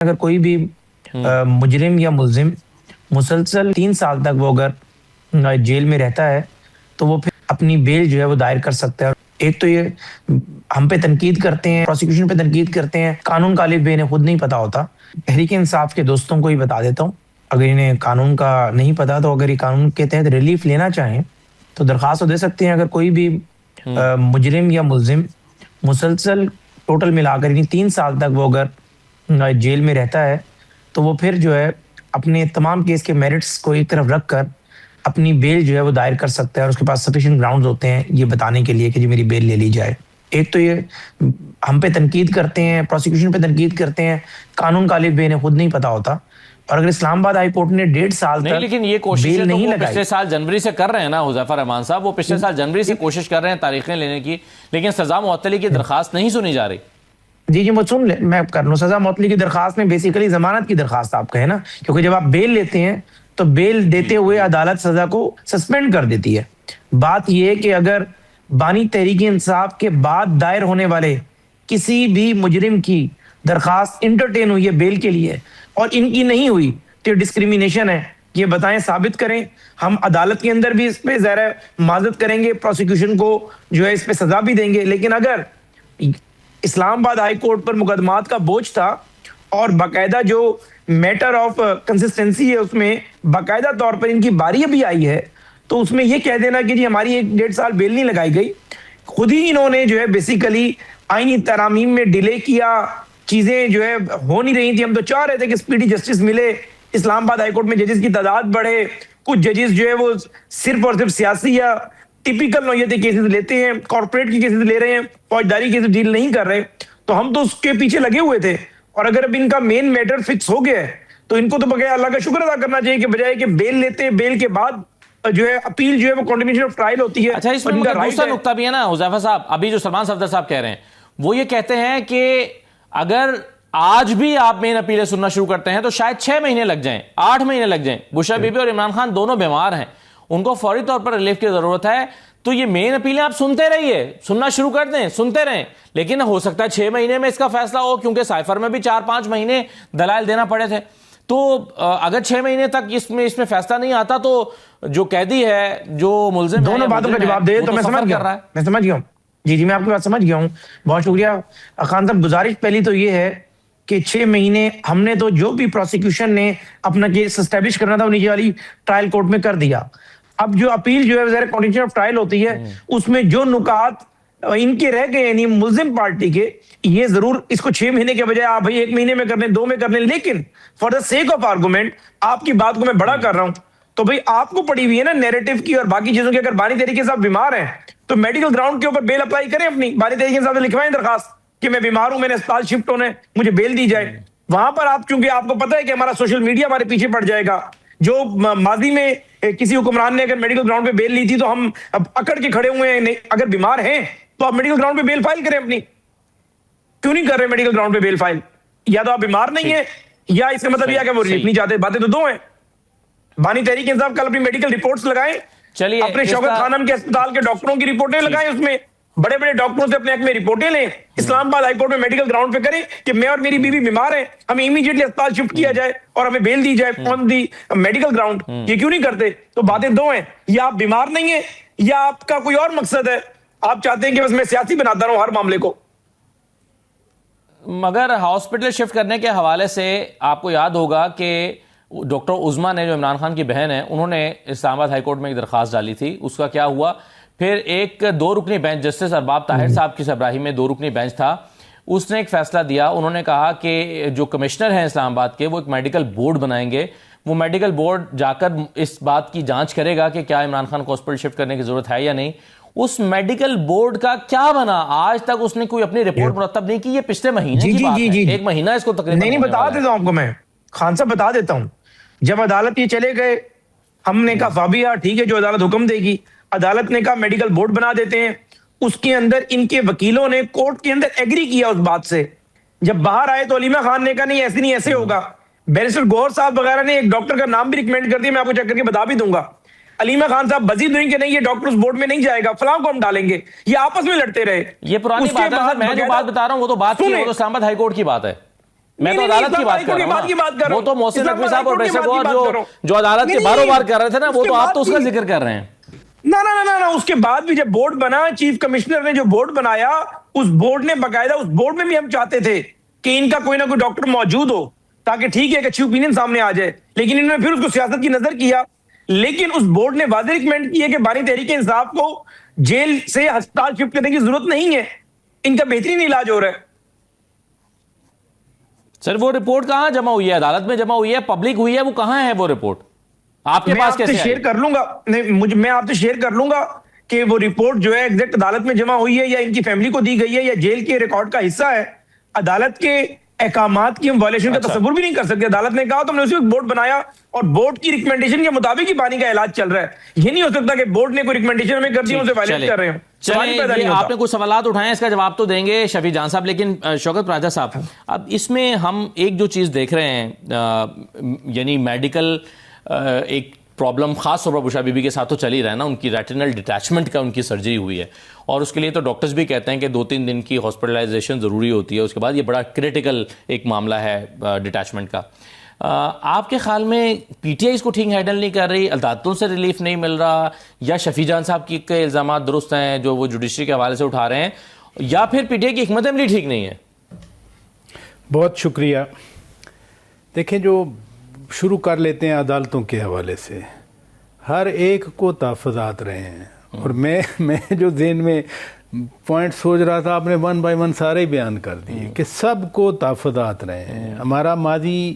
اگر کوئی بھی مجرم یا ملزم مسلسل 3 سال تک وہ اگر جیل میں رہتا ہے تو وہ پھر اپنی بیل جو ہے وہ دائر کر سکتا ہے۔ ایک تو یہ ہم پہ تنقید کرتے ہیں، پروسیکیوشن پہ تنقید کرتے ہیں، قانون کا الف بے انہیں خود نہیں پتا ہوتا۔ تحریک انصاف کے دوستوں کو ہی بتا دیتا ہوں، اگر انہیں قانون کا نہیں پتا تو اگر یہ قانون کے تحت ریلیف لینا چاہیں تو درخواست دے سکتے ہیں۔ اگر کوئی بھی مجرم یا ملزم مسلسل ٹوٹل ملا کر 3 سال تک وہ اگر جیل میں رہتا ہے تو وہ پھر جو ہے اپنے تمام کیس کے میرٹس کو ایک طرف رکھ کر اپنی بیل جو ہے وہ دائر کر سکتا ہے، اور اس کے پاس سفیشینٹ گراؤنڈز ہوتے ہیں یہ بتانے کے لیے کہ جی میری بیل لے لی جائے۔ ایک تو یہ ہم پہ تنقید کرتے ہیں، پروسیکیوشن پہ تنقید کرتے ہیں، قانون کا الف بے انہیں خود نہیں پتا ہوتا، اور اگر اسلام آباد ہائی کورٹ نے 1.5 سال تک لیکن یہ کوششیں تو وہ پچھلے سال جنوری سے کر رہے ہیں نا حذیفہ رحمان صاحب، وہ پچھلے سال جنوری سے کوشش کر رہے ہیں تاریخیں لینے کی، لیکن سزا معطلی کی درخواست نہیں سنی جا رہی۔ جی وہ سن لیں، میں کر لوں۔ سزا معطلی کی درخواست میں بیسیکلی ضمانت کی درخواست آپ کہیں نا، کیونکہ جب آپ بیل لیتے ہیں تو بیل دیتے ہوئے عدالت سزا کو سسپینڈ کر دیتی ہے۔ بات یہ ہے کہ اگر بانی تحریک انصاف کے بعد دائر ہونے والے کسی بھی مجرم کی درخواست انٹرٹین ہوئی ہے بیل کے لیے اور ان کی نہیں ہوئی تو یہ ڈسکریمنیشن ہے، یہ بتائیں، ثابت کریں۔ ہم عدالت کے اندر بھی اس پہ ظاہر معذرت کریں گے، پروسیکیوشن کو جو ہے اس پہ سزا بھی دیں گے، لیکن اگر اسلام آباد ہائی کورٹ پر مقدمات کا بوجھ تھا اور باقاعدہ جو میٹر آف کنسسٹنسی ہے اس میں باقاعدہ طور پر ان کی باری ابھی آئی ہے، تو اس میں یہ کہہ دینا کہ جی ہماری 1.5 سال بیل نہیں لگائی گئی، خود ہی انہوں نے جو ہے بیسیکلی آئینی ترامیم میں ڈیلے کیا، چیزیں جو ہے ہو نہیں رہی تھی۔ ہم تو چاہ رہے تھے کہ سپیڈی جسٹس ملے، اسلام آباد ہائی کورٹ میں ججز کی تعداد بڑھے، کچھ ججز جو ہے وہ صرف اور صرف سیاسی یا ٹیپیکل نوعیت کے کیسز لیتے ہیں، کارپوریٹ کی کیسز لے رہے ہیں، فوجداری کیسز ڈیل نہیں کر رہے، تو ہم تو اس کے پیچھے لگے ہوئے تھے۔ اور اگر اب ان کا مین میٹر فکس ہو گیا ہے تو ان کو تو بغیر اللہ کا شکر ادا کرنا چاہیے کہ بجائے کہ بیل لیتے ہیں، بیل کے بعد جو ہے اپیل جو ہے وہ کنٹینیوشن آف ٹرائل ہوتی ہے۔ اچھا، اس میں مگر دوسرا نقطہ بھی ہے نا حذیفہ صاحب، ابھی جو سلمان صفدر صاحب کہہ رہے ہیں وہ یہ کہتے ہیں کہ اگر آج بھی آپ مین اپیلیں سننا شروع کرتے ہیں تو شاید 6 مہینے لگ جائیں، 8 مہینے لگ جائیں۔ بشرا بی بی اور عمران خان دونوں بیمار ہیں، ان کو فوری طور پر ریلیف کی ضرورت ہے، تو یہ مین اپیلیں آپ سنتے رہیے، سننا شروع کر دیں، سنتے رہیں، لیکن ہو سکتا ہے 6 مہینے میں اس کا فیصلہ ہو، کیونکہ سائفر میں بھی 4-5 مہینے دلائل دینا پڑے تھے۔ تو اگر 6 مہینے تک اس میں فیصلہ نہیں آتا تو جو قیدی ہے، جو ملزم دونوں باتوں کا جواب دے تو میں سمجھ گیا ہوں۔ جی میں آپ کی بات سمجھ گیا ہوں، بہت شکریہ خان صاحب۔ گزارش پہلی تو یہ ہے کہ 6 مہینے ہم نے تو جو بھی پروسیکیوشن نے اپنا کیس اسٹیبلش کرنا تھا وہ نیچے والی ٹرائل کورٹ میں کر دیا۔ اب جو اپیل جو ہے کنٹینیوشن آف ٹرائل ہوتی ہے، اس میں جو نکات ان کے رہ گئے یعنی ملزم پارٹی کے، یہ ضرور اس کو 6 مہینے کے بجائے آپ 1 مہینے میں کر لیں، 2 میں کر لیں، لیکن for the sake of argument آپ کی بات کو میں بڑا کر رہا ہوں تو بھئی آپ کو پڑی ہوئی ہے نا نیریٹو کی اور باقی چیزوں کی۔ اگر بانی طریقے سے آپ بیمار ہیں تو میڈیکل گراؤنڈ کے اوپر بیل اپلائی کریں، اپنی بانی طریقے سے لکھوائیں درخواست کہ میں بیمار ہوں، میں نے اسپتال شفٹ ہونا ہے، مجھے بیل دی جائے۔ وہاں پر آپ چونکہ آپ کو پتہ ہے کہ ہمارا سوشل میڈیا ہمارے پیچھے پڑ جائے گا، جو ماضی میں کسی حکمران نے اگر میڈیکل گراؤنڈ پہ بیل لی تھی تو ہم اب اکڑ کے کھڑے ہوئے ہیں۔ اگر بیمار ہیں تو آپ میڈیکل گراؤنڈ پہ بیل فائل کریں اپنی، کیوں نہیں کر رہے میڈیکل گراؤنڈ پہ بیل فائل؟ یا تو آپ بیمار نہیں ہیں یا اس کا مطلب یہ کہ وہ ریلیف نہیں چاہتے، باتیں تو دو ہیں۔ بانی تحریک انصاف کل اپنی میڈیکل رپورٹس لگائیں، اپنے شوکت خانم کے اسپتال کے ڈاکٹروں کی رپورٹیں لگائیں، اس میں بڑے بڑے ڈاکٹروں سے اپنے حق میں رپورٹیں لیں، اسلام آباد ہائی کورٹ میں میڈیکل گراؤنڈ پہ کریں کہ میں اور میری بیوی بیمار ہیں، ہمیں امیڈیٹلی اسپتال شفٹ کیا جائے اور ہمیں بیل دی جائے آن دی میڈیکل گراؤنڈ۔ یہ کیوں نہیں کرتے؟ تو باتیں دو ہیں، یا آپ بیمار نہیں ہیں یا آپ کا کوئی اور مقصد ہے، آپ چاہتے ہیں کہ بس میں سیاسی بناتا رہوں ہر معاملے کو۔ مگر ہاسپٹل شفٹ کرنے کے حوالے سے آپ کو یاد ہوگا کہ ڈاکٹر عظمیٰ نے، جو عمران خان کی بہن ہے، انہوں نے اسلام آباد ہائی کورٹ میں ایک درخواست ڈالی تھی، اس کا کیا ہوا؟ پھر ایک 2 رکنی بینچ، جسٹس ارباب طاہر صاحب کی سربراہی میں 2 رکنی بینچ تھا، اس نے ایک فیصلہ دیا۔ انہوں نے کہا کہ جو کمشنر ہیں اسلام آباد کے، وہ ایک میڈیکل بورڈ بنائیں گے، وہ میڈیکل بورڈ جا کر اس بات کی جانچ کرے گا کہ کیا عمران خان کو ہاسپٹل شفٹ کرنے کی ضرورت ہے یا نہیں۔ اس میڈیکل بورڈ کا کیا بنا؟ آج تک اس نے کوئی اپنی رپورٹ مرتب نہیں کی۔ یہ پچھلے مہینے کی بات ہے، 1 مہینہ اس کو تقریباً نہیں بتا دیتا ہوں آپ کو، میں خان صاحب بتا دیتا ہوں۔ جب عدالت یہ چلے گئے، ہم نے کہا فابیا ٹھیک ہے جو عدالت حکم دے گی، عدالت نے کہا میڈیکل بورڈ بنا دیتے ہیں۔ اس کے اندر ان کے وکیلوں نے کورٹ کے اندر ایگری کیا اس بات سے۔ جب باہر آئے تو علیمہ خان نے کہا نہیں ایسے نہیں، ایسے ہوگا۔ بیرسٹر گوہر صاحب وغیرہ نے ایک ڈاکٹر کا نام بھی ریکمینڈ کر دیا، میں آپ کو چیک کر کے بتا بھی دوں گا۔ علیمہ خان صاحب مزید نہیں کہ نہیں یہ ڈاکٹر اس بورڈ میں نہیں جائے گا، فلاں کو ہم ڈالیں گے، یہ آپس میں لڑتے رہے۔ یہ پرانی بات ہے، میں جو بات بتا رہا ہوں وہ تو بات کی، وہ تو اسلام آباد ہائی کورٹ کی بات ہے۔ میں تو عدالت کی بات کر رہا ہوں. وہ تو محسن نقوی صاحب اور ویسے وہ جو عدالت کے باروبار کر رہے تھے نا, وہ تو آپ تو اس کا ذکر کر رہے ہیں. نہ اس کے بعد بھی جب بورڈ بنا, چیف کمشنر نے جو بورڈ بنایا, اس بورڈ نے باقاعدہ, اس بورڈ میں بھی ہم چاہتے تھے کہ ان کا کوئی نہ کوئی ڈاکٹر موجود ہو تاکہ ٹھیک ہے ایک اچھی اوپینین سامنے آ جائے, لیکن انہوں نے پھر اس کو سیاست کی نظر کیا. لیکن اس بورڈ نے واضح ریکمینڈ کی ہے کہ بانی تحریک انصاف کو جیل سے ہسپتال شفٹ کرنے کی ضرورت نہیں ہے, ان کا بہترین علاج ہو رہا ہے. سر وہ رپورٹ کہاں جمع ہوئی ہے؟ عدالت میں جمع ہوئی ہے, پبلک ہوئی ہے, وہ کہاں ہے وہ رپورٹ؟ آپ کے پاس کیسے شیئر کر لوں گا, میں آپ سے شیئر کر لوں گا کہ وہ رپورٹ جو ہے ایگزیکٹ عدالت میں جمع ہوئی ہے یا ان کی فیملی کو دی گئی ہے یا جیل کے ریکارڈ کا حصہ ہے. عدالت کے احکامات کی ہم وائلیشن کا تصور بھی نہیں کر سکتے. عدالت نے کہا تو ہم نے اسی وقت بورڈ بنایا اور بورڈ کی ریکمنڈیشن کے مطابق ہی پانی کا علاج چل رہا ہے. یہ نہیں ہو سکتا کہ بورڈ نے کوئی ریکمنڈیشن ہمیں کر دی اسے وائلیٹ کر رہے ہوں. چلیں, آپ نے کچھ سوالات اٹھائے ہیں, اس کا جواب تو دیں گے شفیع جان صاحب, لیکن شوکت راجہ صاحب, اب اس میں ہم ایک جو چیز دیکھ رہے ہیں, یعنی میڈیکل ایک پرابلم خاص طور پر بشرا بی بی کے ساتھ تو چل ہی رہا ہے نا, ان کی ریٹینل ڈیٹیچمنٹ کا ان کی سرجری ہوئی ہے, اور اس کے لیے تو ڈاکٹرز بھی کہتے ہیں کہ 2-3 دن کی ہاسپٹلائزیشن ضروری ہوتی ہے, اس کے بعد یہ بڑا کریٹیکل ایک معاملہ ہے ڈیٹیچمنٹ کا. آپ کے خیال میں پی ٹی آئی اس کو ٹھیک ہینڈل نہیں کر رہی, عدالتوں سے ریلیف نہیں مل رہا, یا شفیع جان صاحب کی کے الزامات درست ہیں جو وہ جوڈیشری کے حوالے سے اٹھا رہے ہیں, یا پھر پی ٹی آئی کی حکمت عملی ٹھیک نہیں ہے؟ بہت شکریہ. دیکھیں, جو شروع کر لیتے ہیں عدالتوں کے حوالے سے, ہر ایک کو تحفظات رہے ہیں, اور میں جو ذہن میں پوائنٹ سوچ رہا تھا آپ نے 1 by 1 سارے بیان کر دیے کہ سب کو تحفظات رہے ہیں. ہمارا ماضی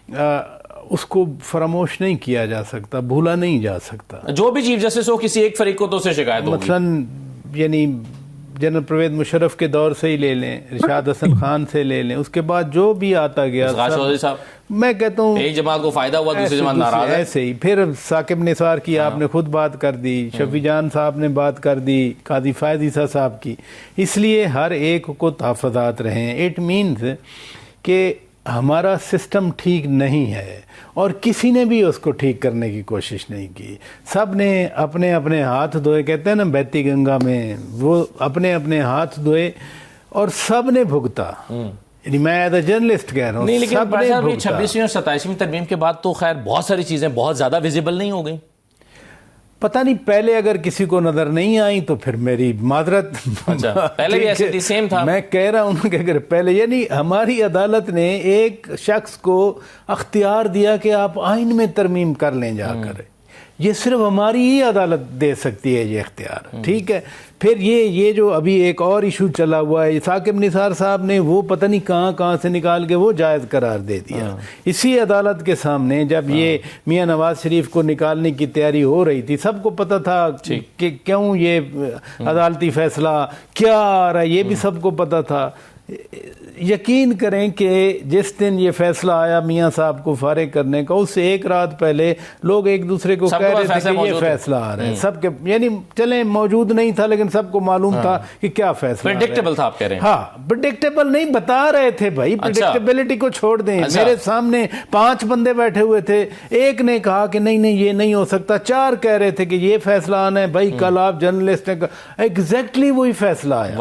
اس کو فراموش نہیں کیا جا سکتا, بھولا نہیں جا سکتا. جو بھی چیف جسٹس ہو, کسی ایک فریق کو تو سے شکایت ہوگی. مثلاً یعنی جنرل پرویز مشرف کے دور سے ہی لے لیں, رشاد حسن خان سے لے لیں, اس کے بعد جو بھی آتا گیا, میں کہتا ہوں ایک جماعت کو فائدہ ہوا, دوسری جماعت ناراض ہے. ایسے ہی پھر ثاقب نثار کی آپ نے خود بات کر دی, شفیع جان صاحب نے بات کر دی, قاضی فائز عیسیٰ صاحب کی. اس لیے ہر ایک کو تحفظات رہیں. اٹ مینز کہ ہمارا سسٹم ٹھیک نہیں ہے, اور کسی نے بھی اس کو ٹھیک کرنے کی کوشش نہیں کی. سب نے اپنے اپنے ہاتھ دھوئے, کہتے ہیں نا بہتی گنگا میں, وہ اپنے اپنے ہاتھ دھوئے اور سب نے بھگتا. یعنی میں ایز اے جرنلسٹ کہہ رہا ہوں, نہیں, لیکن سب نے بھگتا. 26ویں اور 27ویں ترمیم کے بعد تو خیر بہت ساری چیزیں بہت زیادہ ویزیبل نہیں ہو گئیں. پتہ نہیں, پہلے اگر کسی کو نظر نہیں آئی تو پھر میری معذرت. پہلے بھی ایسے سیم تھا. میں کہہ رہا ہوں کہ اگر پہلے, یعنی ہماری عدالت نے ایک شخص کو اختیار دیا کہ آپ آئین میں ترمیم کر لیں جا کر, یہ صرف ہماری ہی عدالت دے سکتی ہے یہ اختیار. ٹھیک ہے, پھر یہ جو ابھی ایک اور ایشو چلا ہوا ہے, ثاقب نثار صاحب نے وہ پتہ نہیں کہاں سے نکال کے وہ جائز قرار دے دیا اسی عدالت کے سامنے. جب یہ میاں نواز شریف کو نکالنے کی تیاری ہو رہی تھی, سب کو پتہ تھا کہ کیوں یہ عدالتی فیصلہ کیا آ رہا ہے, یہ بھی سب کو پتہ تھا. یقین کریں کہ جس دن یہ فیصلہ آیا میاں صاحب کو فارغ کرنے کا, اس سے ایک رات پہلے لوگ ایک دوسرے کو کہہ رہے تھے کہ یہ فیصلہ آ رہا ہے. سب کے, یعنی چلیں موجود نہیں تھا لیکن سب کو معلوم تھا کہ کیا فیصلہ. پریڈکٹیبل تھا آپ کہہ رہے ہیں. ہاں, پریڈکٹیبل نہیں بتا رہے تھے بھائی, پریڈکٹیبلٹی کو چھوڑ دیں. میرے سامنے 5 بندے بیٹھے ہوئے تھے, ایک نے کہا کہ نہیں یہ نہیں ہو سکتا, 4 کہہ رہے تھے کہ یہ فیصلہ آنا ہے. بھائی کل آپ جرنلسٹ نے ایگزیکٹلی وہی فیصلہ آیا.